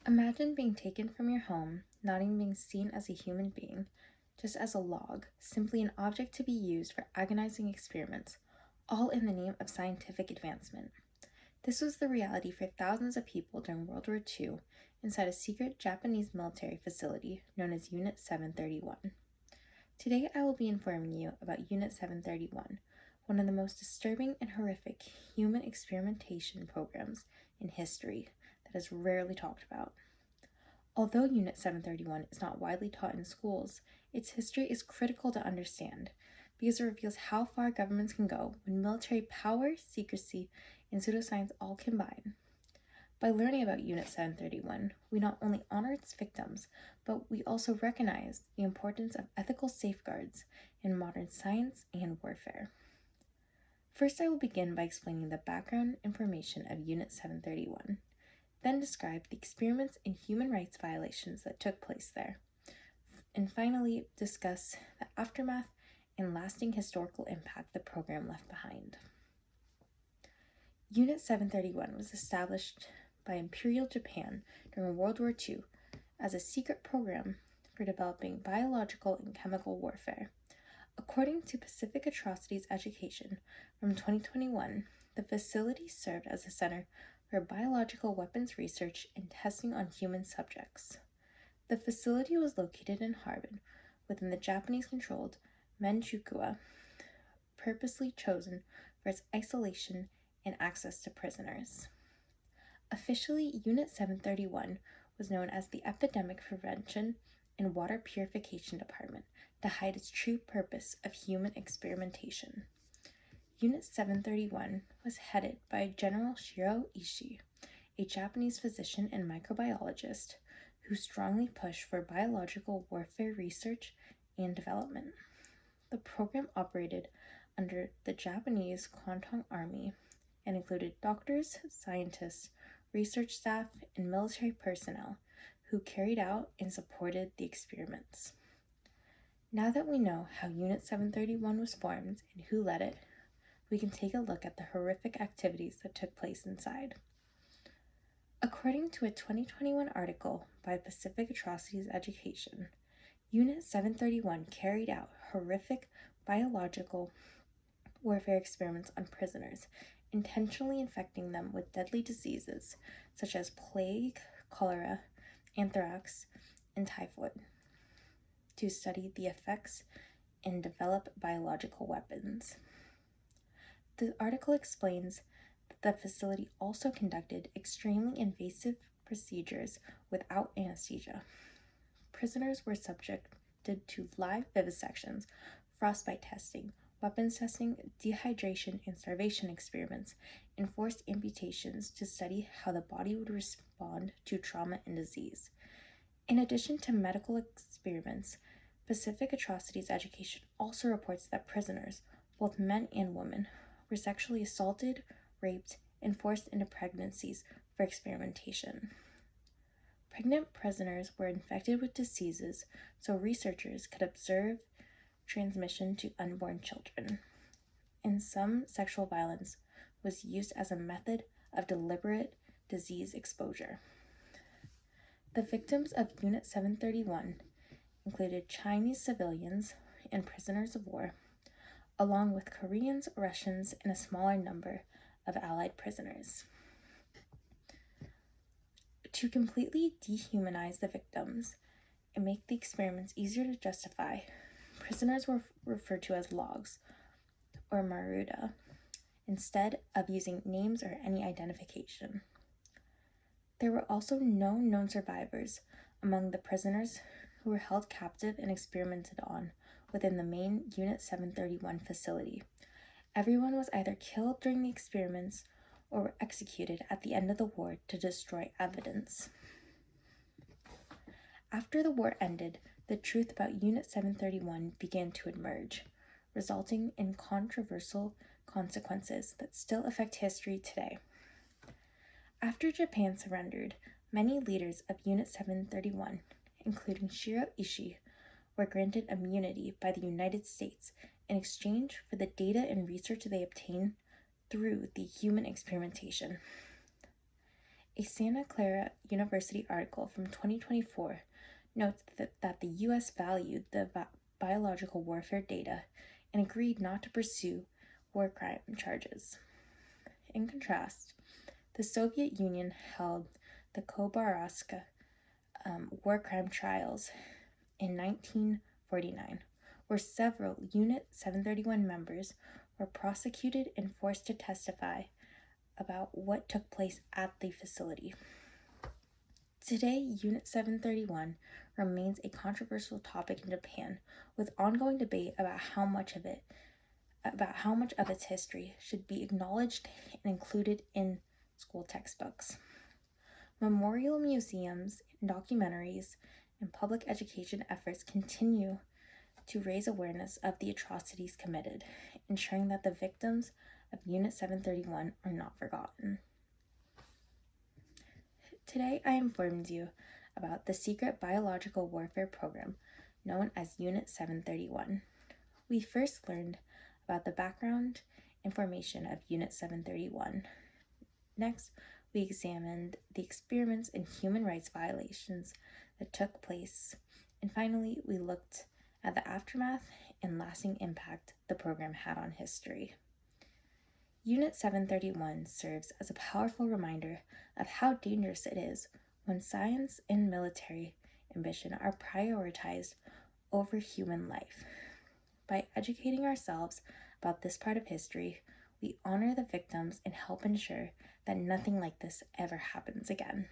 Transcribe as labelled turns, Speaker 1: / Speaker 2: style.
Speaker 1: Imagine being taken from your home, not even being seen as a human being, just as a log, simply an object to be used for agonizing experiments, all in the name of scientific advancement. This was the reality for thousands of people during World War II inside a secret Japanese military facility known as Unit 731. Today I will be informing you about Unit 731, one of the most disturbing and horrific human experimentation programs in history that is rarely talked about. Although Unit 731 is not widely taught in schools, its history is critical to understand because it reveals how far governments can go when military power, secrecy, and pseudoscience all combine. By learning about Unit 731, we not only honor its victims, but we also recognize the importance of ethical safeguards in modern science and warfare. First, I will begin by explaining the background information of Unit 731, then describe the experiments and human rights violations that took place there, and finally discuss the aftermath and lasting historical impact the program left behind. Unit 731 was established by Imperial Japan during World War II as a secret program for developing biological and chemical warfare. According to Pacific Atrocities Education from 2021, the facility served as a center for biological weapons research and testing on human subjects. The facility was located in Harbin, within the Japanese-controlled Manchukuo, purposely chosen for its isolation and access to prisoners. Officially, Unit 731 was known as the Epidemic Prevention and Water Purification Department to hide its true purpose of human experimentation. Unit 731 was headed by General Shiro Ishii, a Japanese physician and microbiologist who strongly pushed for biological warfare research and development. The program operated under the Japanese Kwantung Army and included doctors, scientists, research staff, and military personnel who carried out and supported the experiments. Now that we know how Unit 731 was formed and who led it, we can take a look at the horrific activities that took place inside. According to a 2021 article by Pacific Atrocities Education, Unit 731 carried out horrific biological warfare experiments on prisoners, intentionally infecting them with deadly diseases such as plague, cholera, anthrax, and typhoid, to study the effects and develop biological weapons. The article explains that the facility also conducted extremely invasive procedures without anesthesia. Prisoners were subjected to live vivisections, frostbite testing, weapons testing, dehydration and starvation experiments, and forced amputations to study how the body would respond to trauma and disease. In addition to medical experiments, Pacific Atrocities Education also reports that prisoners, both men and women, were sexually assaulted, raped, and forced into pregnancies for experimentation. Pregnant prisoners were infected with diseases so researchers could observe transmission to unborn children, and some sexual violence was used as a method of deliberate disease exposure. The victims of Unit 731 included Chinese civilians and prisoners of war, along with Koreans, Russians, and a smaller number of Allied prisoners. To completely dehumanize the victims and make the experiments easier to justify, prisoners were referred to as logs, or maruda, instead of using names or any identification. There were also no known survivors among the prisoners who were held captive and experimented on within the main Unit 731 facility. Everyone was either killed during the experiments or were executed at the end of the war to destroy evidence. After the war ended, the truth about Unit 731 began to emerge, resulting in controversial consequences that still affect history today. After Japan surrendered, many leaders of Unit 731, including Shiro Ishii, were granted immunity by the United States in exchange for the data and research they obtained through the human experimentation. A Santa Clara University article from 2024 notes that the U.S. valued the biological warfare data and agreed not to pursue war crime charges. In contrast, the Soviet Union held the Khabarovsk war crime trials in 1949, where several Unit 731 members were prosecuted and forced to testify about what took place at the facility. Today, Unit 731 remains a controversial topic in Japan, with ongoing debate about how much of its history should be acknowledged and included in school textbooks. Memorial museums, documentaries, and public education efforts continue to raise awareness of the atrocities committed, ensuring that the victims of Unit 731 are not forgotten. Today, I informed you about the secret biological warfare program known as Unit 731. We first learned about the background information of Unit 731. Next, we examined the experiments and human rights violations that took place. And finally, we looked at the aftermath and lasting impact the program had on history. Unit 731 serves as a powerful reminder of how dangerous it is when science and military ambition are prioritized over human life. By educating ourselves about this part of history, we honor the victims and help ensure that nothing like this ever happens again.